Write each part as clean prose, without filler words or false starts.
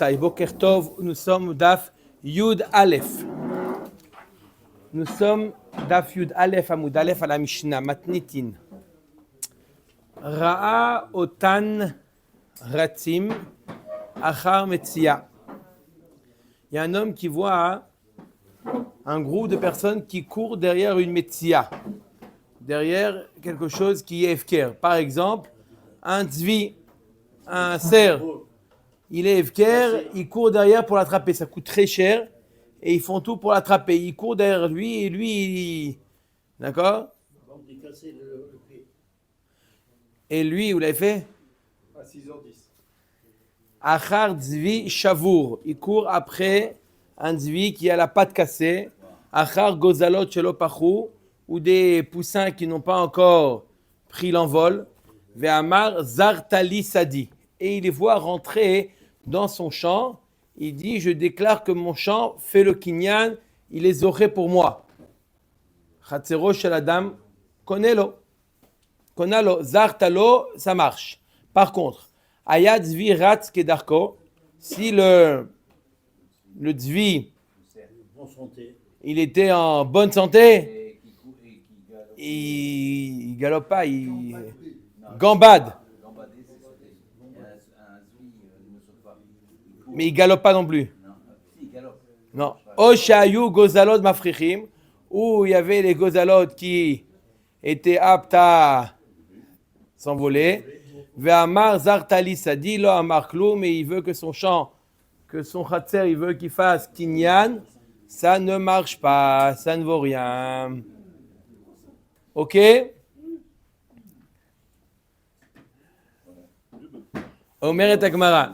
Rabotai, Boker Tov, nous sommes Daf Yud Aleph. Nous sommes Daf Yud Aleph, Amoud Aleph à la Mishnah, Matnitin. Ra'a Otan Ratzim Achar Metzia. Il y a un homme qui voit un groupe de personnes qui courent derrière une Metzia, derrière quelque chose qui est efker. Par exemple, un tzvi, un cerf. Il est efker, il court derrière pour l'attraper. Ça coûte très cher et ils font tout pour l'attraper. Ils courent derrière lui et lui, d'accord? Et lui, vous l'avez fait? À 6h10. Achar tzvi shavour. Il court après un tzvi qui a la patte cassée. Achar gozalot shelo pachou. Ou des poussins qui n'ont pas encore pris l'envol. Ve'amar zartali sadi. Et il les voit rentrer dans son champ. Il dit, je déclare que mon champ fait le kinyan, il les aurait pour moi. Chatzero shel adam, konelo. Konalo, zartalo, ça marche. Par contre, ayad zvi ratz kedarko, si le tzvi, il était en bonne santé, il galope pas, il gambade. Mais il galope pas non plus. Non. Oshayu gozalot mafrichim, où il y avait les gozalot qui étaient aptes à s'envoler. Ve'amar zartali sadi lo amar klou, mais il veut que son champ, que son khatser, il veut qu'il fasse kinyan, ça ne marche pas, ça ne vaut rien. Ok? Omer et Agmara.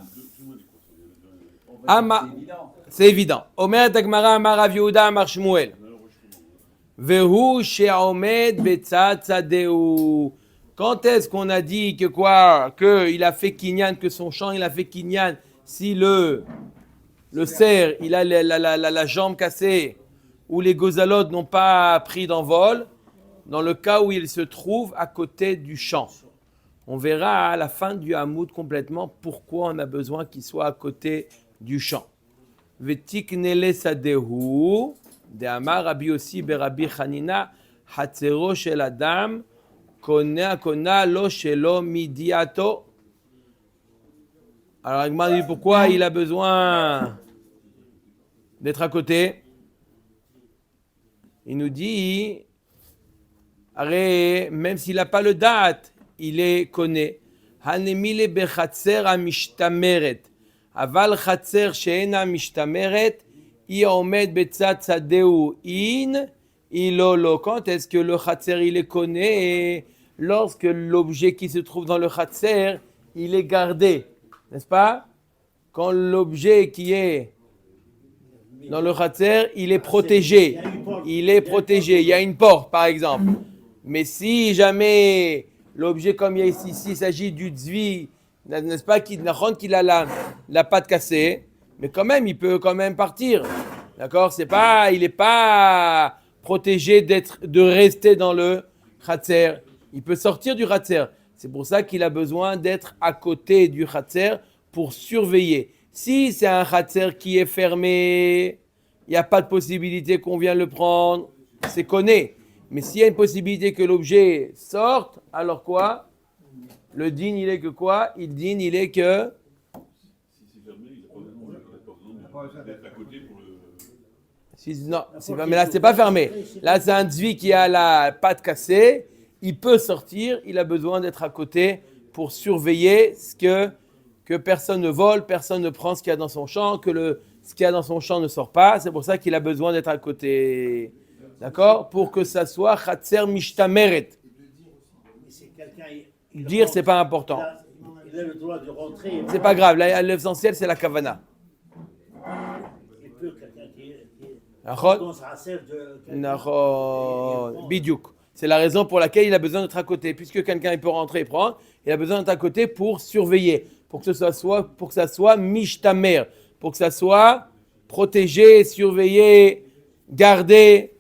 C'est évident. Omer et Agmara, Amar Rav Yehuda, Amar Shmuel. Vehu she'omed betzad tzadeu. Quand est-ce qu'on a dit que quoi? Que il a fait kinyan, que son champ il a fait kinyan, si le cerf il a la jambe cassée ou les gozalotes n'ont pas pris d'envol, dans le cas où il se trouve à côté du champ. On verra à la fin du Hamoud complètement pourquoi on a besoin qu'il soit à côté du champ. Vetiknele sadehu, de Amar Rabbi Yossi berabi Chanina, hatzero shel adam, kona lo shelo midiato. Alors, Agmar dit pourquoi il a besoin d'être à côté. Il nous dit, même s'il n'a pas le date, il est connaît. Hanemile bechatzer amishtameret. Aval chatzer she'ena mishtameret, i omed betzat tzadeu in, ilolo. Quand est-ce que le chatzer il est connaît? Lorsque l'objet qui se trouve dans le chatzer, il est gardé. N'est-ce pas? Quand l'objet qui est dans le khatser, il est protégé. Il est protégé. Il y a une porte, par exemple. Mais si jamais l'objet, comme il y a ici, il s'agit du tzvi, n'est-ce pas, qu'il a la patte cassée, mais quand même, il peut quand même partir. D'accord? Il n'est pas protégé de rester dans le khatser. Il peut sortir du khatser. C'est pour ça qu'il a besoin d'être à côté du khatser pour surveiller. Si c'est un khatser qui est fermé, il n'y a pas de possibilité qu'on vienne le prendre, c'est connu. Mais s'il y a une possibilité que l'objet sorte, alors quoi? Le din, il est que quoi? Il din, il est que... Si c'est fermé, il n'a pas besoin d'être à côté pour le... Non, mais là, c'est pas fermé. Là, c'est un tzvi qui a la patte cassée. Il peut sortir, il a besoin d'être à côté pour surveiller que personne ne vole, personne ne prend ce qu'il y a dans son champ, que ce qu'il y a dans son champ ne sort pas. C'est pour ça qu'il a besoin d'être à côté. D'accord? Pour que ça soit Khatser Mishtameret. Dire, c'est pas important. Il a le droit de rentrer. C'est pas grave. L'essentiel, c'est la kavana. Il peut quelqu'un qui dans sa sève de... Bidiouk. C'est la raison pour laquelle il a besoin d'être à côté. Puisque quelqu'un il peut rentrer et prendre, il a besoin d'être à côté pour surveiller. Pour que ça soit mishtamer. Pour que ça soit protégé, surveillé, gardé.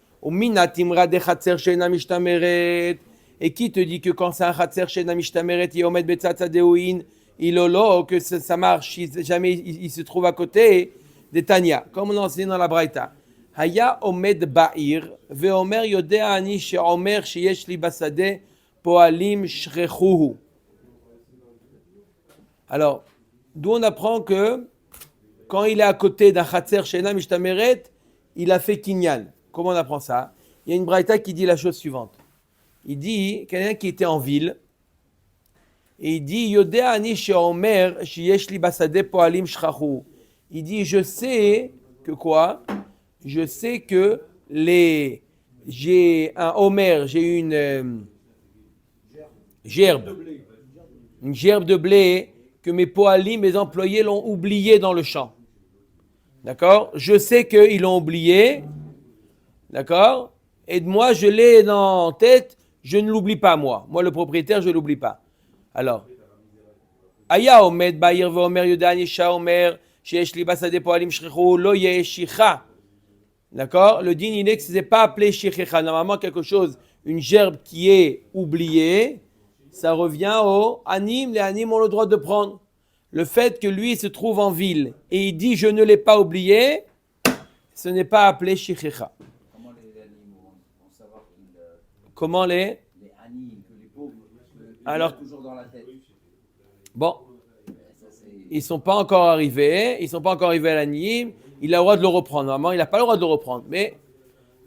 Et qui te dit que quand c'est un khatser she'ena mishtameret, yomed betzat tzadeuin, ilolo, que ça marche, si jamais il se trouve à côté des Tanya, comme on a enseigné dans la Braïta. Haya omed ba'ir, ve'omer yodea ani she'omer sheyesh li basade poalim shrechuhu. Alors, d'où on apprend que quand il est à côté d'un chatzer she'ena mishtameret, il a fait kinyan. Comment on apprend ça? Il y a une braïta qui dit la chose suivante. Il dit, quelqu'un qui était en ville, et il dit, Yodea ani she'omer sheyesh li basade poalim shrechuhu. Il dit, je sais que quoi? Je sais que j'ai un homer, j'ai une gerbe de blé que mes poalim, mes employés l'ont oublié dans le champ. D'accord? Je sais qu'ils l'ont oublié. D'accord? Et moi, je l'ai en tête, je ne l'oublie pas moi. Moi, le propriétaire, je ne l'oublie pas. Alors, Aya omed ba'ir ve'omer yodani sha'omer sheyesh li basade poalim shrechu lo yeshicha. D'accord? Le din, il est que ce n'est pas appelé shichecha. Normalement, quelque chose, une gerbe qui est oubliée, ça revient au anim. Les anim ont le droit de prendre. Le fait que lui se trouve en ville et il dit je ne l'ai pas oublié, ce n'est pas appelé shichecha. Comment les animaux vont savoir qu'ils... Comment les animaux, que les pauvres, alors, toujours dans la tête. Bon, Ça, c'est... ils ne sont pas encore arrivés à l'anime, il a le droit de le reprendre. Normalement, il n'a pas le droit de le reprendre. Mais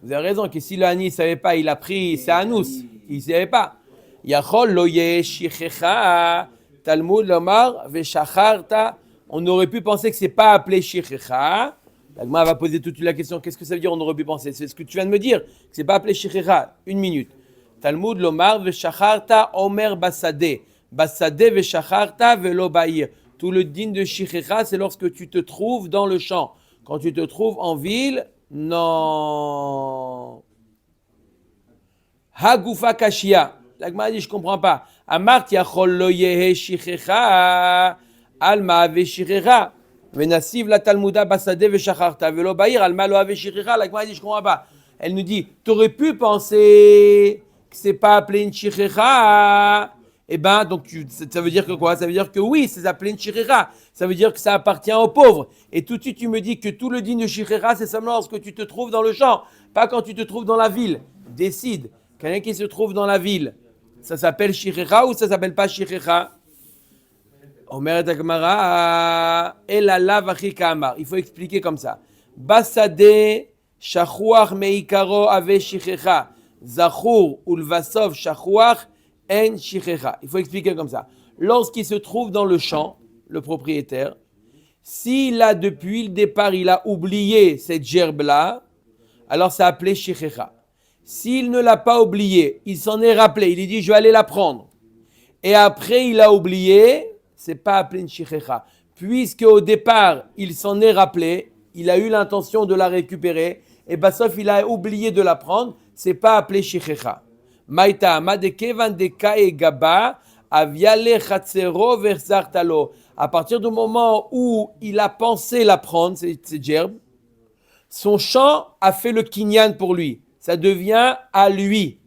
vous avez raison que si l'anime ne savait pas, il a pris, c'est Anous, il ne savait pas. Yachol lo yeshichecha, Talmud lomar veshacharta. On aurait pu penser que ce n'est pas appelé shichecha. L'agma va poser toute la question, qu'est-ce que ça veut dire on aurait pu penser? C'est ce que tu viens de me dire, que ce n'est pas appelé shichecha. Une minute. Talmud lomar veshacharta omer basade. Basade veshacharta velo ba'ir. Tout le din de shichecha, c'est lorsque tu te trouves dans le champ. Quand tu te trouves en ville, non. Hagufa kashia. L'agma dit, je ne comprends pas. Amart yachol lo yehe shichecha alma ave shichecha. Venasiv la talmuda basade veshacharta velo ba'ir alma lo ave shichecha. L'agma dit, je ne comprends pas. Elle nous dit, tu aurais pu penser que ce n'est pas appelé une shichecha. Eh bien, donc, ça veut dire que quoi? Ça veut dire que oui, c'est appelé une shirera. Ça veut dire que ça appartient aux pauvres. Et tout de suite, tu me dis que tout le din de shirera, c'est seulement lorsque tu te trouves dans le champ, pas quand tu te trouves dans la ville. Décide. Quelqu'un qui se trouve dans la ville, ça s'appelle shirera ou ça s'appelle pas shirera? Omer Gemara, elala vachika amar. Il faut expliquer comme ça. Basade shachuach meikaro ave shirera. Zachur ulvasov shachuach. En shichecha. Il faut expliquer comme ça. Lorsqu'il se trouve dans le champ, le propriétaire, s'il a depuis le départ, il a oublié cette gerbe-là, alors c'est appelé shichecha. S'il ne l'a pas oublié, il s'en est rappelé, il dit je vais aller la prendre. Et après il a oublié, c'est pas appelé une shichecha. Puisque au départ, il s'en est rappelé, il a eu l'intention de la récupérer, et ben sauf il a oublié de la prendre, c'est pas appelé shichecha. Maïta, madekevan de kae gaba, aviale chatzero versartalo. À partir du moment où il a pensé la prendre, cette gerbe, son champ a fait le kinyan pour lui. Ça devient à lui.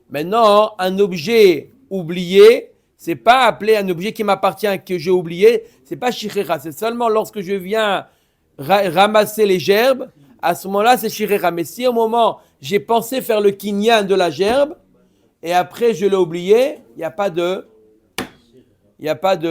Maintenant, un objet oublié, c'est pas appelé un objet qui m'appartient, que j'ai oublié, c'est pas shichera. C'est seulement lorsque je viens ramasser les gerbes, à ce moment-là, c'est shichera. Mais si au moment, j'ai pensé faire le kinyan de la gerbe, et après je l'ai oublié, il n'y a pas de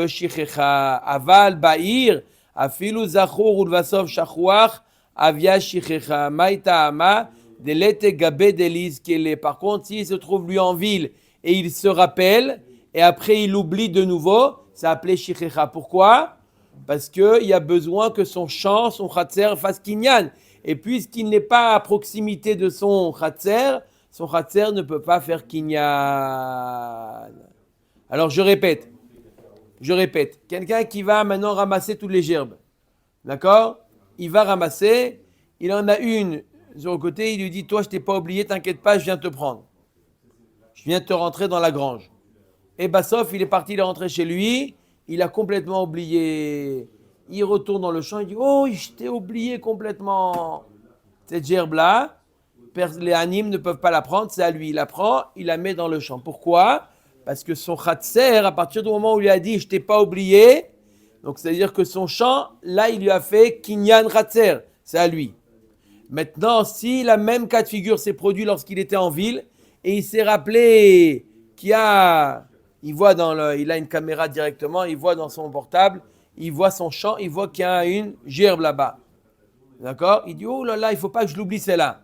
shichecha. Aval ba'ir, afilu zachur ulvasov shachuach, avia shichecha. Maïta ama, delete gabe deliz kele. Par contre, s'il se trouve lui en ville et il se rappelle, et après il oublie de nouveau, c'est appelé shichecha. Pourquoi? Parce qu'il y a besoin que son champ, son khatser fasse kinyan. Et puisqu'il n'est pas à proximité de son khatser ne peut pas faire kinyan. Alors je répète. Quelqu'un qui va maintenant ramasser toutes les gerbes. D'accord? Il va ramasser, il en a une sur le côté, il lui dit, toi je t'ai pas oublié, t'inquiète pas, je viens te prendre. Je viens te rentrer dans la grange. Et Bassof, il est parti, il est rentré chez lui, il a complètement oublié. Il retourne dans le champ, il dit, oh, je t'ai oublié complètement. Cette gerbe-là, les animes ne peuvent pas la prendre, c'est à lui. Il la prend, il la met dans le champ. Pourquoi? Parce que son Khatser, à partir du moment où il lui a dit je t'ai pas oublié, donc c'est-à-dire que son champ, là il lui a fait Kinyan Khatser, c'est à lui. Maintenant, si la même cas de figure s'est produit lorsqu'il était en ville et il s'est rappelé il a une caméra directement, il voit dans son portable, il voit son champ, il voit qu'il y a une gerbe là-bas. D'accord? Il dit oh là là, il faut pas que je l'oublie celle-là.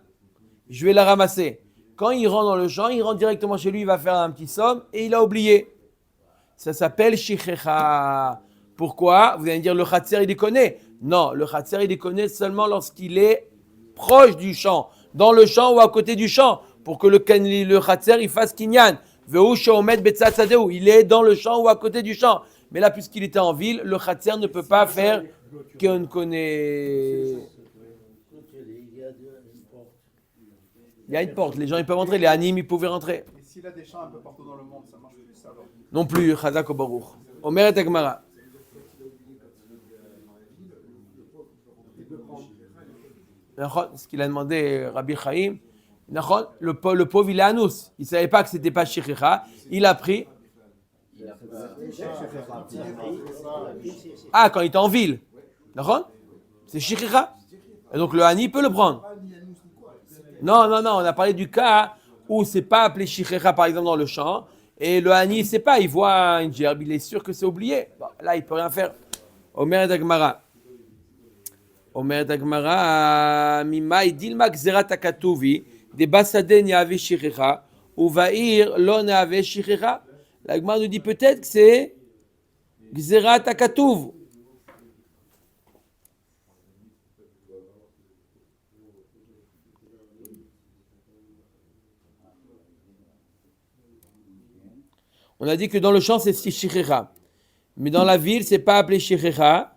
Je vais la ramasser. Quand il rentre dans le champ, il rentre directement chez lui, il va faire un petit somme et il a oublié. Ça s'appelle shichecha. Pourquoi? Vous allez me dire le khatser il déconne. Non, le khatser il déconne seulement lorsqu'il est proche du champ, dans le champ ou à côté du champ, pour que le khatser il fasse kinyan. Il est dans le champ ou à côté du champ. Mais là, puisqu'il était en ville, le khatser ne peut pas faire qu'on connaît. Il y a une porte, les gens ils peuvent entrer, les animes ils pouvaient rentrer. Et s'il a des champs un peu partout dans le monde, ça marche plus alors? Non plus, Chazak ou Baruch. Omer et Agmara. Ce qu'il a demandé Rabbi Chaim, le pauvre il est anous. Il ne savait pas que c'était pas Shichecha. Il a pris. Ah, quand il était en ville. C'est Shichecha. Et donc le Hani peut le prendre. Non, on a parlé du cas où c'est pas appelé Shichecha par exemple dans le champ. Et le Hani, il sait pas, il voit une gerbe, il est sûr que c'est oublié. Bon, là, il peut rien faire. Omer et Agmara. Mimai dilma gzerat akatuvi de basaden yave shichecha ou vair lo neave shichecha. La Gemara nous dit peut-être que c'est gzerat akatuv. On a dit que dans le champ c'est shichecha, mais dans la ville c'est pas appelé shichecha.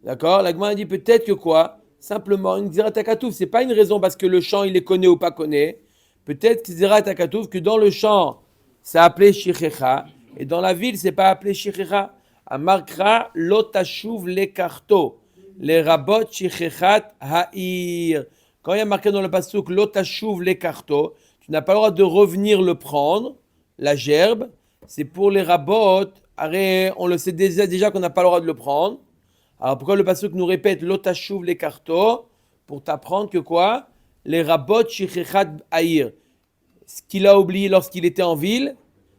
D'accord? La Gemara dit peut-être que quoi? Simplement, une Gzerat HaKatuv, ce n'est pas une raison parce que le champ, il les connaît ou pas connaît. Peut-être que Gzerat HaKatuv, que dans le champ, c'est appelé Shichecha, et dans la ville, ce n'est pas appelé Shichecha. Amarkra lotashuv lekarto, les rabot Shichéchat ha'ir. Quand il y a marqué dans le pasuk lotashuv lekarto, tu n'as pas le droit de revenir le prendre, la gerbe, c'est pour les rabot. On le sait déjà qu'on n'a pas le droit de le prendre. Alors pourquoi le pasuk nous répète lotashuv les karto pour t'apprendre que quoi? Les rabot shichechat haïr. Ce qu'il a oublié lorsqu'il était en ville,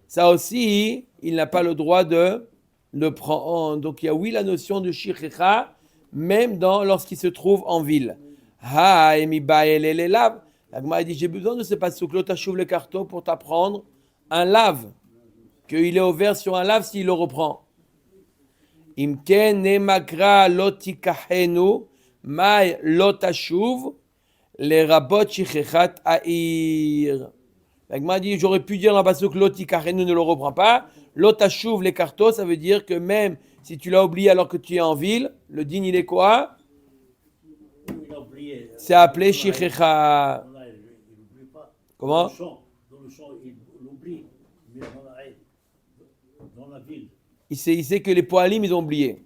ça aussi, il n'a pas le droit de le prendre. Donc il y a oui la notion de shichecha, même lorsqu'il se trouve en ville. Ha emi ba'el el lav. La Gemara dit j'ai besoin de ce pasuk lotashuv les karto pour t'apprendre un lave, qu'il est ouvert sur un lave s'il le reprend. Imken nemakra lotikahenu mai lotashuv les rabot shichechat haïr. La Gemara dit j'aurais pu dire dans la pasuk lotikahenu ne le reprend pas. Lotashuv les kartos, ça veut dire que même si tu l'as oublié alors que tu es en ville, le din il est quoi? C'est appelé shichecha. Comment? Dans le champ, il l'oublie, mais dans la ville. Il sait que les poalim, ils ont oublié.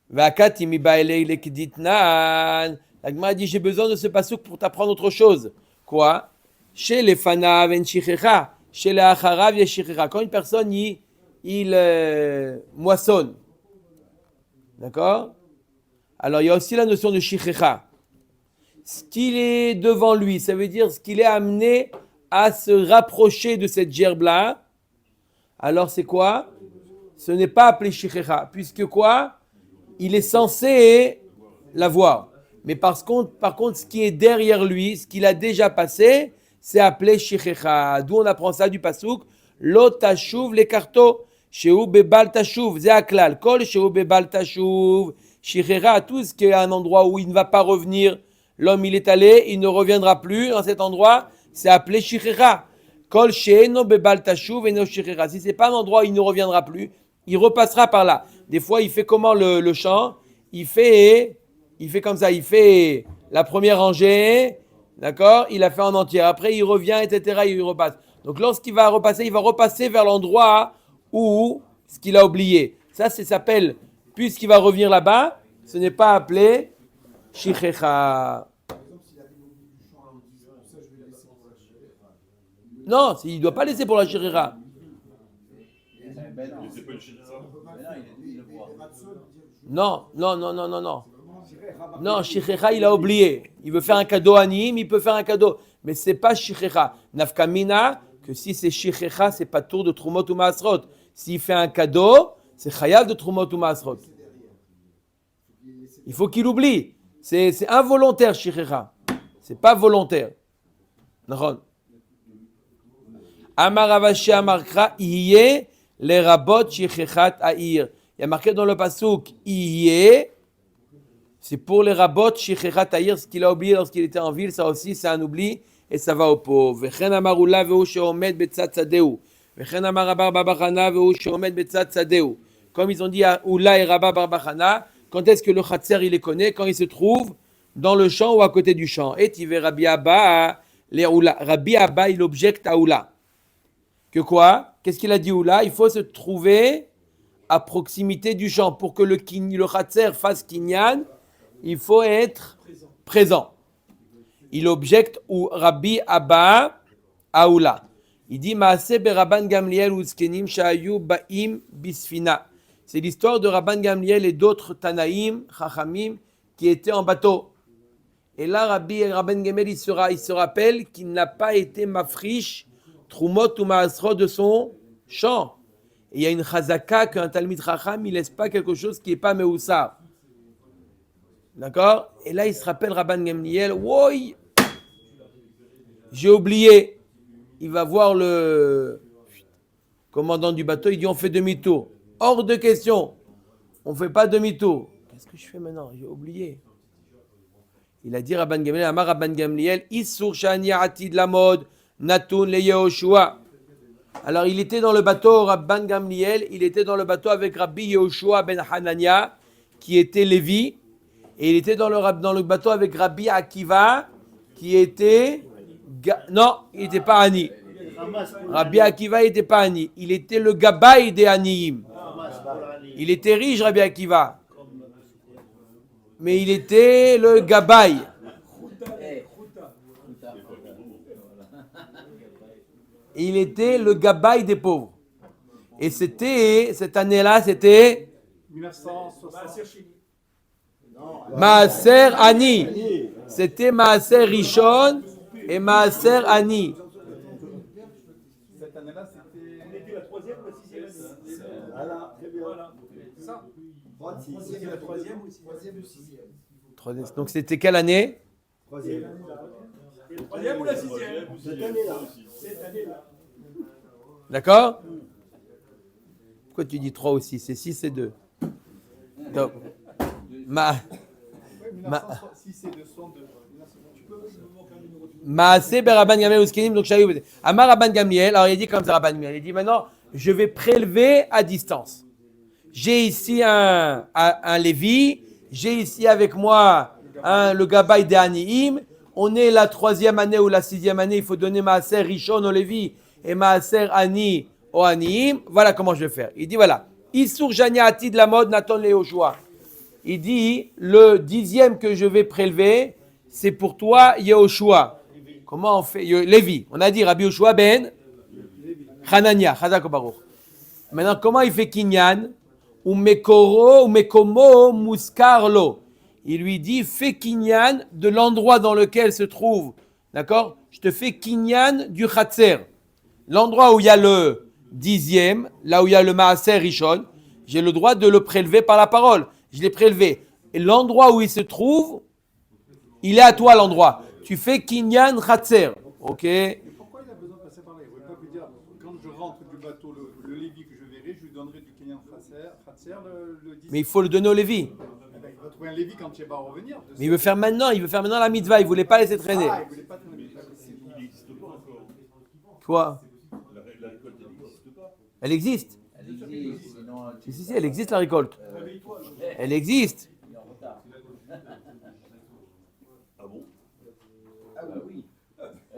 La Gemara dit, j'ai besoin de ce pasuk pour t'apprendre autre chose. Quoi? Chez les fanav en shichecha, chez les acharav y shichecha. Quand une personne, il moissonne. D'accord? Alors, il y a aussi la notion de shichecha. Ce qu'il est devant lui, ça veut dire ce qu'il est amené à se rapprocher de cette gerbe-là. Alors c'est quoi? Ce n'est pas appelé shichecha, puisque quoi? Il est censé la voir. Mais par contre, ce qui est derrière lui, ce qu'il a déjà passé, c'est appelé shichecha. D'où on apprend ça du pasuk, lo tashuv les karto, sheu bebal tashuv, ze aklal, kol sheu bebal tashuv, shichecha, tout ce qui est un endroit où il ne va pas revenir, l'homme il est allé, il ne reviendra plus dans cet endroit, c'est appelé shichecha. Kol she'eno bebal tashuv eno shichecha. Si c'est pas un endroit où il ne reviendra plus, il repassera par là. Des fois, il fait comment le chant? Il fait comme ça. Il fait la première rangée, d'accord? Il a fait en entier. Après, il revient, etc. Il repasse. Donc, lorsqu'il va repasser, il va repasser vers l'endroit où ce qu'il a oublié. Ça s'appelle, puisqu'il va revenir là-bas, ce n'est pas appelé shichecha. Non, il ne doit pas laisser pour la shikhecha. Ben non, Mais c'est pas une chine, ça. ben non, il le voit. Non. Non, shikhecha, il a oublié. Il veut faire un cadeau à Nîmes, il peut faire un cadeau. Mais c'est pas shikhecha. Nafkamina, que si c'est shikhecha, c'est pas tour de Trumot ou Maasrot. S'il fait un cadeau, c'est chayav de Trumot ou Maasrot. Il faut qu'il oublie. C'est involontaire, shikhecha. C'est pas volontaire. Nahon. Amar Ravashi Amarkra, Iye, les rabot shichechat aïr. Il y a marqué dans le pasouk, Iye, c'est pour les rabot shichechat aïr, ce qu'il a oublié lorsqu'il était en ville, ça aussi c'est un oubli, et ça va au pauvre. Vechen amar ula vehu sheomed betzat tzadeu. Vechen amar Rabba bar Bachana vehu sheomed betzat tzadeu. Comme ils ont dit à Oula et Rabba bar Bachana, quand est-ce que le chatser il les connaît? Quand il se trouve dans le champ ou à côté du champ. Et tu veux Rabbi Abba, les Oula. Rabbi Abba, il objecte à Oula. Que quoi? Qu'est-ce qu'il a dit Oula? Il faut se trouver à proximité du champ. Pour que le chatser fasse kinyan, il faut être présent. Il objecte ou Rabbi Abba à Oula. Il dit Maaseh Rabban Gamliel uzkenim shayu ba'im bisfina. C'est l'histoire de Rabban Gamliel et d'autres Tanaïm, Chachamim, qui étaient en bateau. Et là, Rabban Gamliel, il se rappelle qu'il n'a pas été mafrish Trumot ou Maasrot de son champ. Et il y a une chazaka qu'un Talmid Chacham, il ne laisse pas quelque chose qui n'est pas Mehoussar. D'accord? Et là, il se rappelle Rabban Gamliel, Woy, j'ai oublié. Il va voir le commandant du bateau, il dit on fait demi-tour. Hors de question. On ne fait pas demi-tour. Qu'est-ce que je fais maintenant? J'ai oublié. Il a dit Rabban Gamliel, Amar Rabban Gamliel, Issur Shani Atid la mode. Natun le Yehoshua. Alors il était dans le bateau, Rabban Gamliel, il était dans le bateau avec Rabbi Yehoshua ben Hanania, qui était Lévi, et il était dans le bateau avec Rabbi Akiva, qui était... Non, il n'était pas Ani. Rabbi Akiva n'était pas Ani. Il était le Gabaï des Aniim. Il était riche, Rabbi Akiva. Mais il était le Gabaï. Il était le gabaï des pauvres. Et c'était, cette année-là, c'était 1960. Maaser Ani. C'était Maaser Rishon et Maaser Ani. Cette année-là, c'était. On était la troisième ou la sixième année. Voilà, très bien. Voilà. C'est ça. C'était la troisième ou sixième. Donc c'était quelle année? C'était la troisième ou la sixième? Cette année-là. D'accord? Pourquoi tu dis 3 ou 6? C'est 6 et 2. Donc, Si c'est 202. Maaseh Rabban Gamliel Uskenim, donc Shayou. Amar Rabban Gamliel, alors il dit comme ça Rabban Gamliel, il dit maintenant, je vais prélever à distance. J'ai ici un Lévi, j'ai ici avec moi le Gabaï des Aniim. On est la 3e année ou la 6e année, il faut donner Maaser Rishon au Lévi et Maaser Ani au Aniim. Voilà comment je vais faire. Il dit voilà, Issur Janiati de la mode Nathan Léoshua. Il dit le 10e que je vais prélever, c'est pour toi Yehoshua. Comment on fait? Lévi. On a dit Rabbi Yehoshua ben Hanania, Chazak Baruch. Maintenant, comment il fait Kinyan? Ou Mekoro, ou Mekomo, Muskarlo. Il lui dit, fais Kinyan de l'endroit dans lequel se trouve. D'accord? Je te fais Kinyan du Khatser. L'endroit où il y a le 10e, là où il y a le Maaser Rishon, j'ai le droit de le prélever par la parole. Je l'ai prélevé. Et l'endroit où il se trouve, il est à toi l'endroit. Tu fais Kinyan Khatser. Ok? Pourquoi il a besoin de passer par là? Il ne voulait pas lui dire, quand je rentre du bateau, le Lévi que je verrai, je lui donnerai du Kenyan Khatser, le 10. Mais il faut le donner au Lévi. Eh ben, il va trouver un Lévi quand il va revenir. Mais il veut faire maintenant la mitzvah. Il ne voulait pas laisser traîner. Ah, il ne voulait pas traîner. Il n'existe pas encore. Quoi? La récolte, elle n'existe pas. Elle existe. Elle existe, sinon Si, elle existe la récolte. Elle existe. il est en retard. Ah bon? Ah bah oui.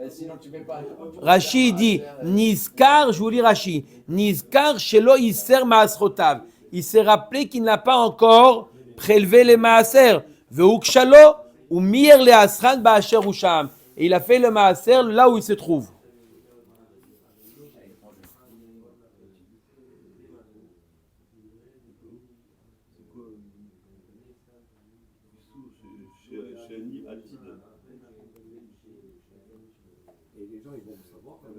Sinon tu mets pas. Rashi dit Nizkar, je vous lis Rashi. Nizkar shelo iser maasrotav. Il s'est rappelé qu'il n'a pas encore prélevé les maaser. Veukshalo ou mir le asran ba'asher usham. Et il a fait le maaser là où il se trouve. Shani Atid.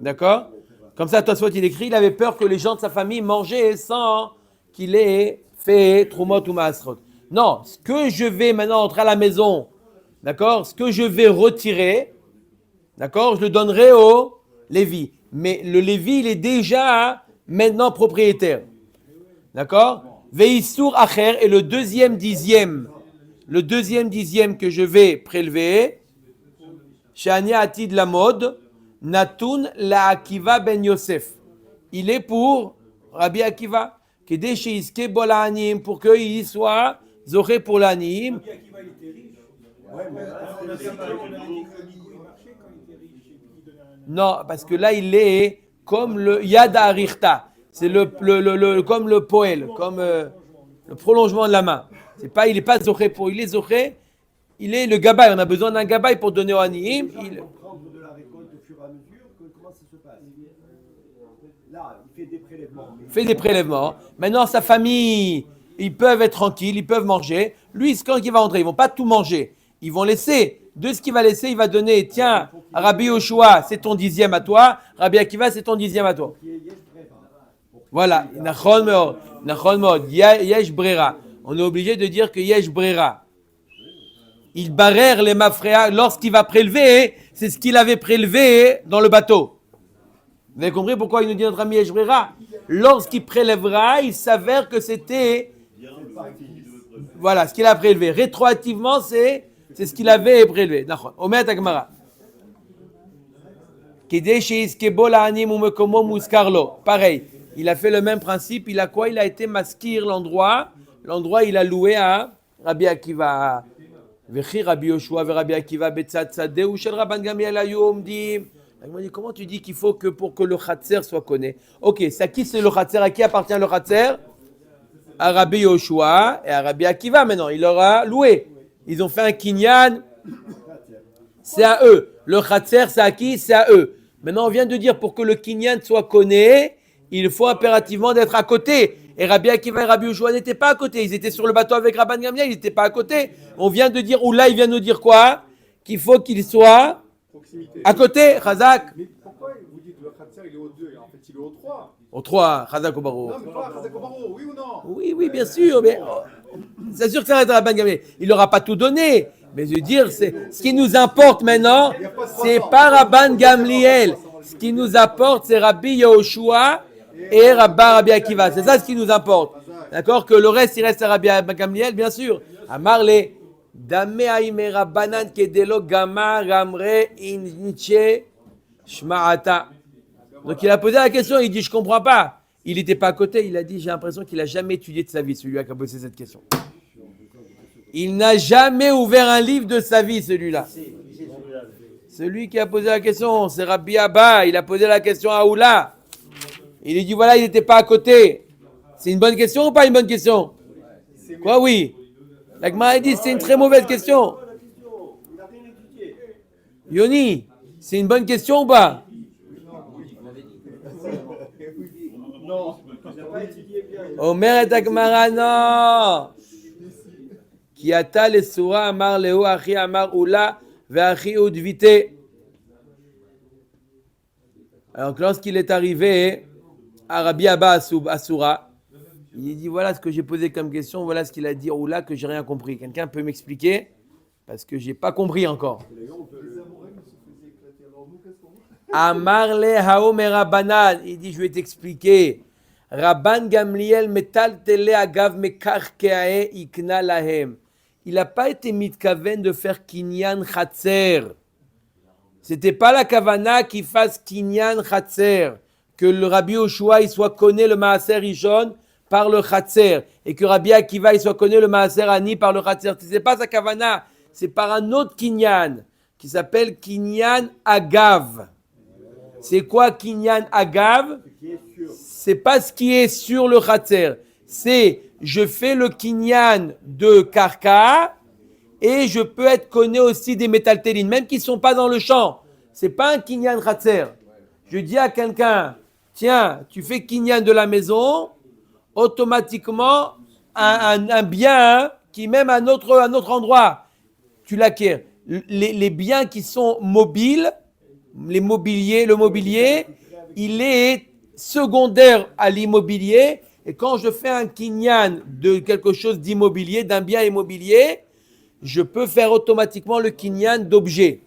D'accord? Comme ça, Tosfot, il écrit, il avait peur que les gens de sa famille mangeaient sans qu'il ait fait Trumot ou Maasrot. Non, ce que je vais maintenant entrer à la maison, d'accord? Ce que je vais retirer, d'accord? Je le donnerai au Lévi. Mais le Lévi, il est déjà maintenant propriétaire. D'accord? Veissour Acher est le deuxième dixième que je vais prélever. Shani Atid la mode. Natun la Akiva ben Yosef. Il est pour Rabbi Akiva. Kedé sheiske bol ha'anim, pour qu'il soit zoché pour l'aniim. Rabbi Akiva, il était riche. Ouais, mais On a dit qu'il marchait quand il était riche. Il donnait un- Non, parce que là, il est comme le Yad Arichta. C'est comme le poël, comme le prolongement de la main. Il n'est pas zoché pour, il est zoché, il est le gabaï. On a besoin d'un gabaï pour donner au aniim. Prendre de la récolte au fur et à mesure, comment ça se passe? Là, il fait des prélèvements. Fait des prélèvements. Maintenant, sa famille, ils peuvent être tranquilles, ils peuvent manger. Lui, quand il va rentrer, ils vont pas tout manger. Ils vont laisser. De ce qu'il va laisser, il va donner, tiens, Rabbi Yoshua, c'est ton dixième à toi. Rabbi Akiva, c'est ton dixième à toi. Voilà. Nachon Meod. Yesh Brera. On est obligé de dire que Yesh Brera. Il barère les mafréas. Lorsqu'il va prélever, c'est ce qu'il avait prélevé dans le bateau. Vous avez compris pourquoi il nous dit notre ami Yesh Brera? Lorsqu'il prélèvera, il s'avère que c'était voilà ce qu'il a prélevé. Rétroactivement, c'est ce qu'il avait prélevé. Omet Agmara. Pareil, il a fait le même principe. Il a quoi? Il a été maskir l'endroit. L'endroit, il a loué à Rabbi Akiva. Vechi Rabbi Yoshua ve Rabbi Akiva betzad tzadeh ou shel Rabban Gamliel ayu omdim. Il m'a dit, comment tu dis qu'il faut que pour que le Khatser soit connu? Ok, c'est à qui c'est le Khatser? À qui appartient le Khatser? À Rabbi Yoshua et à Rabbi Akiva maintenant. Il leur a loué. Ils ont fait un kinyan. C'est à eux. Le Khatser, c'est à qui? C'est à eux. Maintenant, on vient de dire pour que le kinyan soit connu, il faut impérativement d'être à côté. Et Rabbi Akiva et Rabbi Yoshua n'étaient pas à côté. Ils étaient sur le bateau avec Rabban Gamliel. Ils n'étaient pas à côté. On vient de dire, ou là, il vient de nous dire quoi? Qu'il faut qu'il soit proximité. à côté, Chazak. Mais pourquoi vous dites le Khatser il est au 2 et en fait il est au 3? Au 3, Chazak au barreau. Non, mais pas Chazak au barreau, oui ou non? Oui, bien sûr, mais c'est sûr que ça va être Rabban Gamliel. Il n'aura pas tout donné. Mais je veux dire, ce qui nous importe maintenant, c'est pas Rabban Gamliel. Ce qui nous importe, c'est Rabbi Yoshua et Rabbi Akiva. C'est ça ce qui nous importe. D'accord? Que le reste, il reste à Rabbi Gamliel, bien sûr. Amarle, Dame Aime Rabbanan Kedelo Gama Ramre Inche Shma'ata. Donc il a posé la question, il dit, je comprends pas. Il n'était pas à côté, il a dit, j'ai l'impression qu'il n'a jamais étudié de sa vie, celui-là qui a posé cette question. Il n'a jamais ouvert un livre de sa vie, celui-là. Celui qui a posé la question, c'est Rabbi Abba. Il a posé la question à Oula. Il lui dit, voilà, il n'était pas à côté. C'est une bonne question ou pas une bonne question? Quoi, oui. La Gemara dit, c'est une très mauvaise question. Yoni, c'est une bonne question ou pas? Omer et Agmara, non. Qui ata le soura amar leo achi amar oula ve achi udvite. Alors lorsqu'il est arrivé à Rabbi Abba à Soura, il dit voilà ce que j'ai posé comme question, voilà ce qu'il a dit oula que j'ai rien compris. Quelqu'un peut m'expliquer? Parce que j'ai pas compris encore. Amar le haomer Rabbanan, il dit je vais t'expliquer. Rabban Gamliel metal tele agav mekarkeae ikna lahem. Il n'a pas été mitkaven de faire kinyan khatser. C'était pas la kavana qui fasse kinyan khatser, que le Rabbi Yoshua il soit connu le maaser rishon par le khatser et que Rabbi Akiva il soit connu le maaser ani par le khatser. C'est pas sa kavana, c'est par un autre kinyan qui s'appelle kinyan agav. C'est quoi kinyan agav? C'est pas ce qui est sur le khatser. C'est je fais le kinyan de karka et je peux être connu aussi des métaltélines, même qui ne sont pas dans le champ. C'est pas un kinyan khatser. Je dis à quelqu'un, tiens, tu fais kinyan de la maison, automatiquement un bien qui même à un autre endroit, tu l'acquiers. Les biens qui sont mobiles, le mobilier, il est secondaire à l'immobilier. Et quand je fais un kinyan de quelque chose d'immobilier, d'un bien immobilier, je peux faire automatiquement le kinyan d'objet.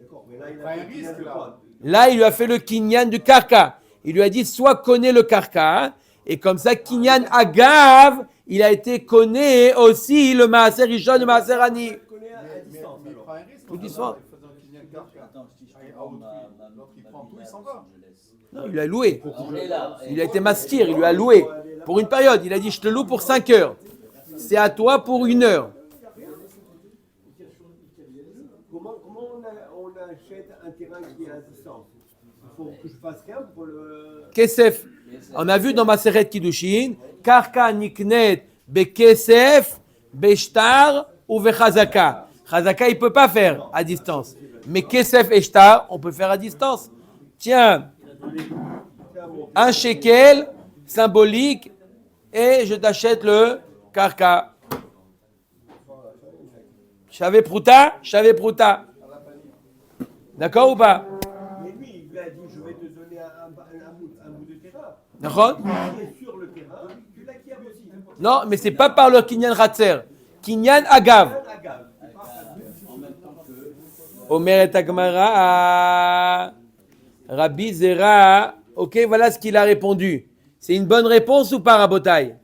D'accord, mais là, il a un risque là. Là, il lui a fait le kinyan du karka. Il lui a dit, soit connais le karka, et comme ça, kinyan agav, il a été connaît aussi le maaser rishon, le maaser ani. Il connaît à distance. Mais il prend un risque. Tout qui se fait. Il faisait un Kinyan Karka. Attends, si je te Ah, prends autrui. L'autre, il prend tout, il s'en va. Non, il l'a loué. On est là. Il a été mastir, il lui a loué pour une période. Il a dit, je te loue pour 5 heures. C'est à toi pour 1 heure. Comment on achète un terrain qui est à distance? Il faut que je fasse rien pour le. Kesef. On a vu dans ma Maseret Kiddushin, Karka niknet bekesef, beshtar ou vechazaka. Chazaka, il ne peut pas faire à distance. Mais kesef et shtar, on peut faire à distance. Tiens, un shekel symbolique et je t'achète le karka. Chavé prouta. D'accord ou pas? Mais lui, il lui a dit je vais te donner un bout de terrain. D'accord? Tu es sur le terrain, tu l'acquiers aussi. Non, mais c'est pas par le kinyan ratzer. Kinyan agav. Un agave. Omer et Agmara. Rabbi Zera. Ok, voilà ce qu'il a répondu. C'est une bonne réponse ou pas, Rabotai?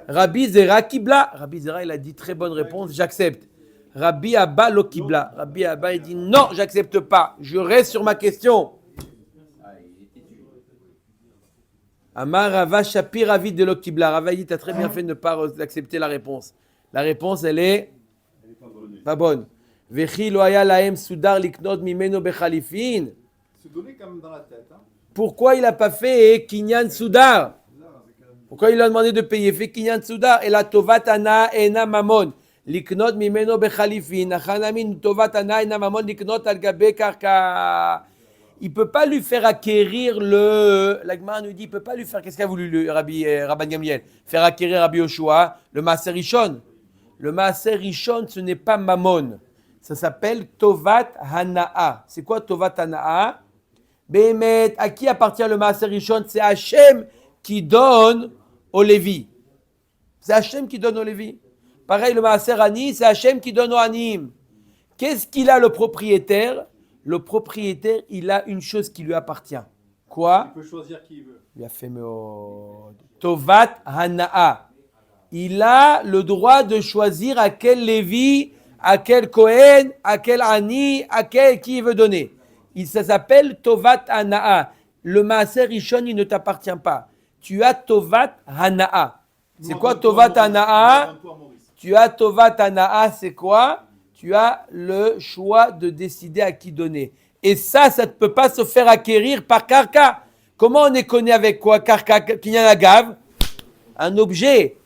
Rabbi Zera Kibla. Rabbi Zera, il a dit très bonne réponse, j'accepte. Rabbi Abba lo Kibla. Rabbi Abba, il dit non, j'accepte pas. Je reste sur ma question. Amar Rava Shapir Ravi de lo Kibla. Rava dit, tu as très bien fait de ne pas accepter la réponse. La réponse, elle est pas bonne. Vechi lo haya lahem sudar liknot mimeno bechalifin. Se donner quand même dans la tête. Hein. Pourquoi il n'a pas fait Kinyan Soudar? Pourquoi il a demandé de payer? Fait Kinyan Soudar. Et la Tovatana ena mamon. Liknot mimeno bechalifin. Achanamin Tovatana ena mamon liknot al gabe karka. Il ne peut pas lui faire acquérir le. La Gemara nous dit, il ne peut pas lui faire. Qu'est-ce qu'a voulu le Rabban Gamliel? Faire acquérir Rabbi Yoshua, le Maaser Rishon. Le Maaser Rishon, ce n'est pas mamon. Ça s'appelle Tovat Hana'a. C'est quoi Tovat Hana'a? Bémet, à qui appartient le Maaser Rishon? C'est Hachem qui donne au Lévi. C'est Hachem qui donne au Lévi. Pareil, le Maaser Ani, c'est Hachem qui donne au Anim. Qu'est-ce qu'il a le propriétaire? Le propriétaire, il a une chose qui lui appartient. Quoi? Il peut choisir qui il veut. Il a fait Tovat Hana'a. Il a le droit de choisir à quel Lévi, à quel Kohen, à quel Ani, à quel qui il veut donner. Ça s'appelle Tovat Hana'a. Le Maaser Rishon, il ne t'appartient pas. Tu as Tovat Hana'a. C'est quoi Tovat Hana'a? Tu as Tovat Hana'a, c'est quoi? Tu as le choix de décider à qui donner. Et ça ne peut pas se faire acquérir par Karka. Comment on est connu avec quoi? Karka, Kinyan Agav. Un objet.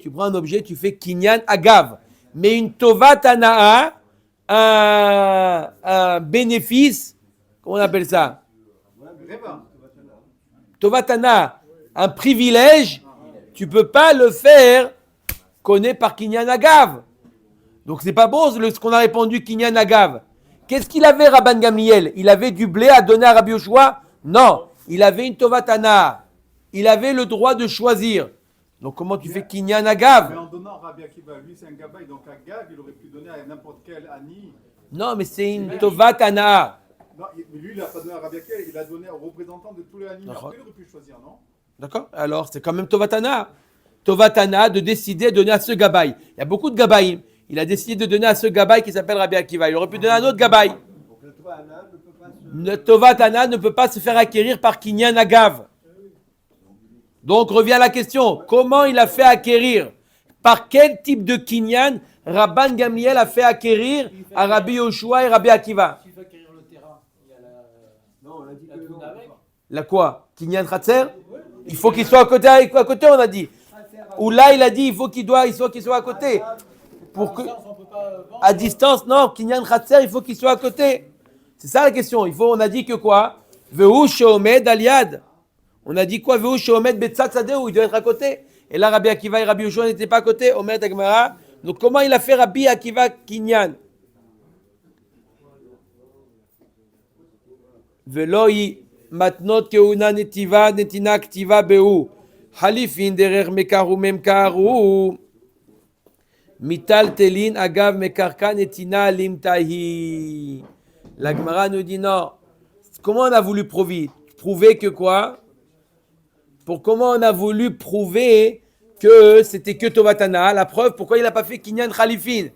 Tu prends un objet, tu fais Kinyan Agav. Mais une Tovat Hana'a, un bénéfice, comment on appelle ça? Tovat Hana'a, un privilège, tu ne peux pas le faire connu par Kinyan Agav. Donc c'est pas bon ce qu'on a répondu Kinyan Agav. Qu'est-ce qu'il avait Rabban Gamliel? Il avait du blé à donner à Rabbi Yoshua? Non, il avait une Tovat Hana'a. Il avait le droit de choisir. Donc comment tu fais Kinyan Agav? Mais en donnant Rabbi Akiva, lui c'est un gabaï, donc un gav, il aurait pu donner à n'importe quel Ani. Non, mais c'est une Tovat Hana'a. Non, mais lui il n'a pas donné à Rabbi Akiva, il a donné au représentant de tous les Ani. Après il aurait pu choisir, non? D'accord? Alors c'est quand même Tovat Hana'a. Tovat Hana'a de décider de donner à ce gabaï. Il y a beaucoup de gabaïs. Il a décidé de donner à ce gabaï qui s'appelle Rabbi Akiva. Il aurait pu donner à un autre gabaï. Donc le Tovat Hana'a ne peut pas se. Le Tovat Hana'a ne peut pas se faire acquérir par Kinyan Agav. Donc revient à la question. Comment il a fait acquérir? Par quel type de Kinyan Rabban Gamliel a fait acquérir à Rabbi Yoshua et Rabbi Akiva? S'il faut acquérir le terrain, il y a la. Non, on a dit que La non. toune avec. La quoi? Kinyan Khatser? Il faut qu'il soit à côté, on a dit. Ou là, il a dit, il faut qu'il soit à côté. Pour que, On peut pas vendre. à distance, non, Kinyan Khatser, il faut qu'il soit à côté. C'est ça la question. On a dit que quoi? Vehu sheomed aliad. On a dit quoi? Vehu sheomed betzat sadeu, il doit être à côté. Et là, Rabbi Akiva et Rabbi Yoshua n'étaient pas à côté. Omer Tagmara, Donc comment il a fait Rabbi Akiva Kinyan? Veloi matnot keuna netiva netina ktiva beu halifin derer mekaru memkaru mital telin agav mekarka netina limtahi. La Gemara nous dit non. Comment on a voulu prouver que quoi? Comment on a voulu prouver que c'était que Tovatana? La preuve, pourquoi il n'a pas fait Kinyan Khalifin?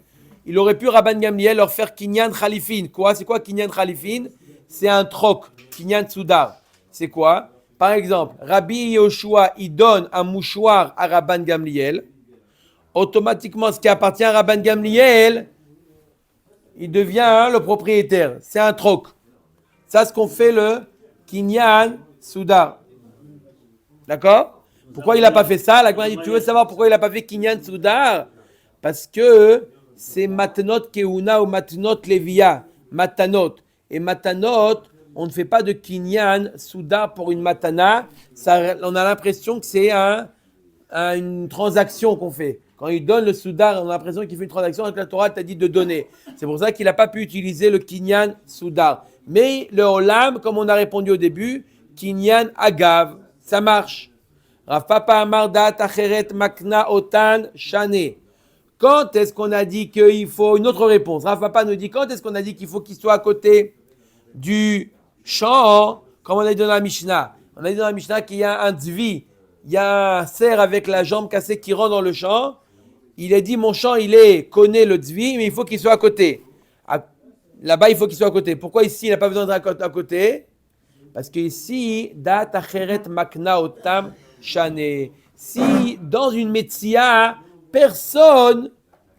Il aurait pu, Rabban Gamliel, leur faire Kinyan Khalifin. Quoi? C'est quoi Kinyan Khalifin? C'est un troc. Kinyan Soudar. C'est quoi? Par exemple, Rabbi Yoshua, il donne un mouchoir à Rabban Gamliel. Automatiquement, ce qui appartient à Rabban Gamliel, il devient le propriétaire. C'est un troc. Ça, c'est ce qu'on fait le Kinyan Soudar. D'accord? Pourquoi il n'a pas fait ça? La Gemara dit, tu veux savoir pourquoi il n'a pas fait Kinyan Soudar? Parce que c'est Matanot Keuna ou Matanot Levia. Matanot. Et Matanot, on ne fait pas de Kinyan Soudar pour une Matana. Ça, on a l'impression que c'est une transaction qu'on fait. Quand il donne le Soudar, on a l'impression qu'il fait une transaction avec la Torah, t'a dit de donner. C'est pour ça qu'il n'a pas pu utiliser le Kinyan Soudar. Mais le Olam, comme on a répondu au début, Kinyan Agav, ça marche. Rav Papa Amar Dat Acheret Makna Otan Shane. Quand est-ce qu'on a dit qu'il faut... Une autre réponse. Rav Papa nous dit, quand est-ce qu'on a dit qu'il faut qu'il soit à côté du champ, comme on a dit dans la Mishnah? On a dit dans la Mishnah qu'il y a un tzvi, il y a un cerf avec la jambe cassée qui rentre dans le champ. Il a dit, mon champ, connaît le tzvi, mais il faut qu'il soit à côté. Là-bas, il faut qu'il soit à côté. Pourquoi ici, il n'a pas besoin d'être à côté? Parce que ici, Dat Acheret Makna Otam Shane. Si dans une Metsia, personne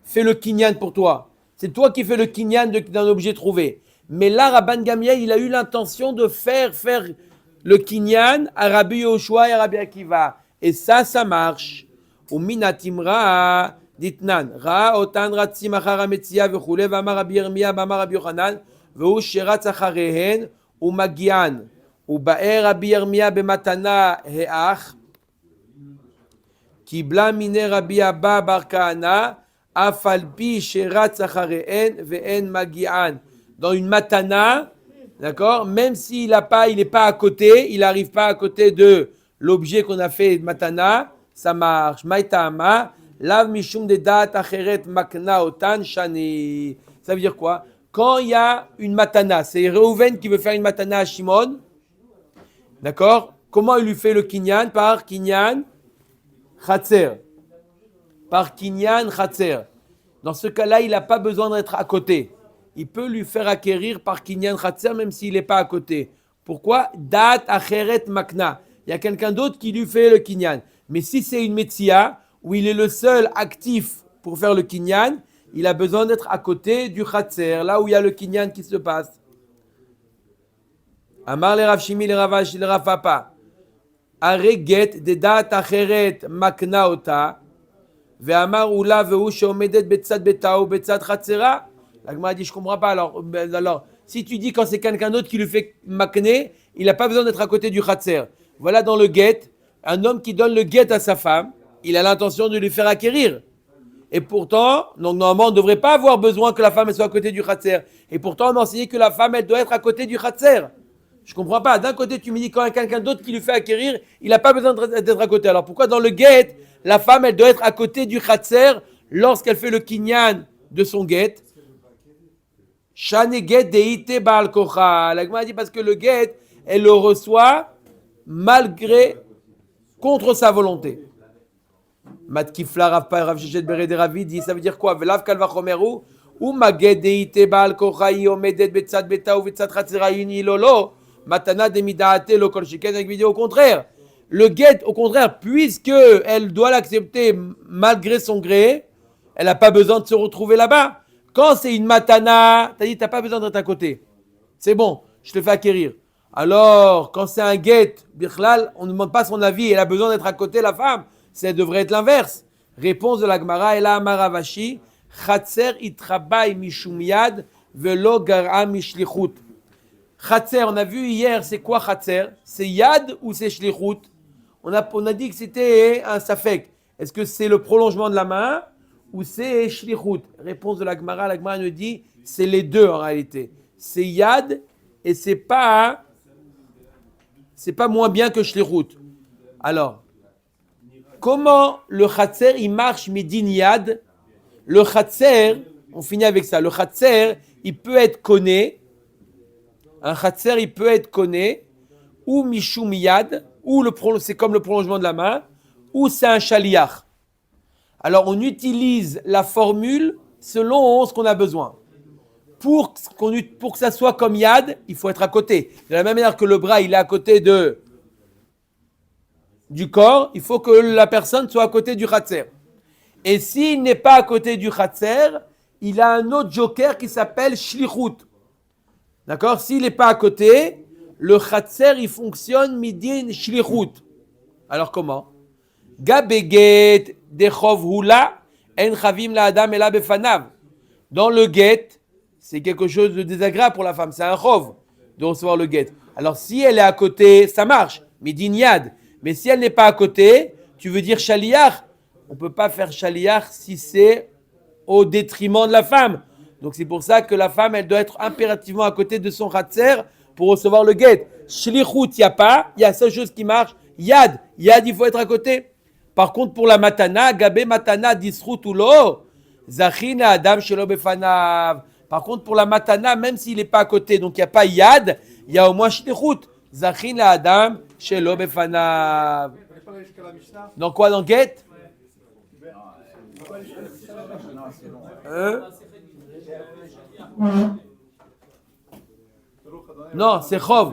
fait le kinyan pour toi. C'est toi qui fais le kinyan d'un objet trouvé. Mais là, Rabban Gamliel, il a eu l'intention de faire le kinyan à Rabbi Yoshua et à Rabbi Akiva. Et ça marche. Ou minatimra ditnan. Ra otan ratzim achara Metsia v'chule v'amar Rabbi Yirmiyah v'amar Rabbi Yochanan v'hu sheratz acharehen umagian. ובאר רבי ירמיה במתנה האח, קיבלה מיני רבי אבא בר כהנא, אף על פי שרץ אחריהן ואין מגיען. Dans une matana, d'accord, même s'il n'est pas à côté, il n'arrive pas à côté de l'objet qu'on a fait de matana, ça marche. Maïtama, lav mishum de dat acheret makna otan shani. Ça veut dire quoi? Quand il y a une matana, c'est Reuven qui veut faire une matana à Shimon. D'accord? Comment il lui fait le kinyan? Par kinyan chatzer. Par kinyan chatzer. Dans ce cas-là, il n'a pas besoin d'être à côté. Il peut lui faire acquérir par kinyan chatzer même s'il n'est pas à côté. Pourquoi? Dat acheret makna. Il y a quelqu'un d'autre qui lui fait le kinyan. Mais si c'est une metsia où il est le seul actif pour faire le kinyan, il a besoin d'être à côté du chatzer, là où il y a le kinyan qui se passe. Amar le Rav Shimi le Rav Papa. Areget de dat acheret makna ota. Ve'amar ula ve'u sheomedet betzad beta ou betzad chatzera. La Gemara dit, je ne comprends pas. Alors, si tu dis quand c'est quelqu'un d'autre qui lui fait makné, il n'a pas besoin d'être à côté du chatzer. Voilà dans le guet, un homme qui donne le guet à sa femme, il a l'intention de lui faire acquérir. Et pourtant, donc normalement, on ne devrait pas avoir besoin que la femme soit à côté du chatzer. Et pourtant, on m'a enseigné que la femme, elle doit être à côté du chatzer. Je ne comprends pas. D'un côté, tu me dis quand il y a quelqu'un d'autre qui lui fait acquérir, il n'a pas besoin d'être à côté. Alors pourquoi dans le guet, la femme, elle doit être à côté du chatzer lorsqu'elle fait le kinyan de son guet? Shane guet deite baal kocha. La Gemara dit parce que le guet, elle le reçoit contre sa volonté. Matkifla Rav Shechet Bered Ravi dit, ça veut dire quoi? Velav kalva chomeru ou maget deite baal kocha yomedet betzad beta ou betzad chatzera yini lolo. Matana de midaate lo kol shiken avec vidéo. Au contraire, le guet, au contraire, puisque elle doit l'accepter malgré son gré, elle n'a pas besoin de se retrouver là-bas. Quand c'est une matana, t'as dit t'as pas besoin d'être à côté. C'est bon, je te fais acquérir. Alors, quand c'est un guet, bichlal, on ne demande pas son avis, elle a besoin d'être à côté la femme. Ça devrait être l'inverse. Réponse de la Gemara, Ela Amaravashi, Chatzer itrabay mishum yad velo gar'a mishlichut. Chatzer, on a vu hier, c'est quoi Chatzer? C'est Yad ou c'est Shlichut? On a dit que c'était un safek. Est-ce que c'est le prolongement de la main ou c'est shlichut? Réponse de la Gemara nous dit c'est les deux en réalité. C'est yad et c'est pas moins bien que shlichut. Alors, comment le chatser il marche midin yad? Le chatser, on finit avec ça. Le chatser, il peut être koné. Un chatser, il peut être koné ou mishum yad, ou c'est comme le prolongement de la main, ou c'est un shaliach. Alors, on utilise la formule selon ce qu'on a besoin. Pour que ça soit comme yad, il faut être à côté. De la même manière que le bras, il est à côté du corps, il faut que la personne soit à côté du khatser. Et s'il n'est pas à côté du khatser, il a un autre joker qui s'appelle shlichut. D'accord? S'il n'est pas à côté, le khatser, il fonctionne midin shlichut. Alors comment? Gabeget dechov hula en chavim la adam ela befanav. Dans le get, c'est quelque chose de désagréable pour la femme. C'est un chov de recevoir le get. Alors si elle est à côté, ça marche. Midin yad. Mais si elle n'est pas à côté, tu veux dire shaliach. On ne peut pas faire shaliach si c'est au détriment de la femme. Donc c'est pour ça que la femme, elle doit être impérativement à côté de son khatser pour recevoir le get. Shlichut, il n'y a pas. Il y a la seule chose qui marche. Yad, il faut être à côté. Par contre, pour la matana, gabe matana disrut ou lo, zachina adam shelo befanav. Par contre, pour la matana, même s'il n'est pas à côté, donc il n'y a pas yad, il y a au moins shlichut. Zachina adam shelo befanav. Dans quoi, dans get? Non, c'est chov.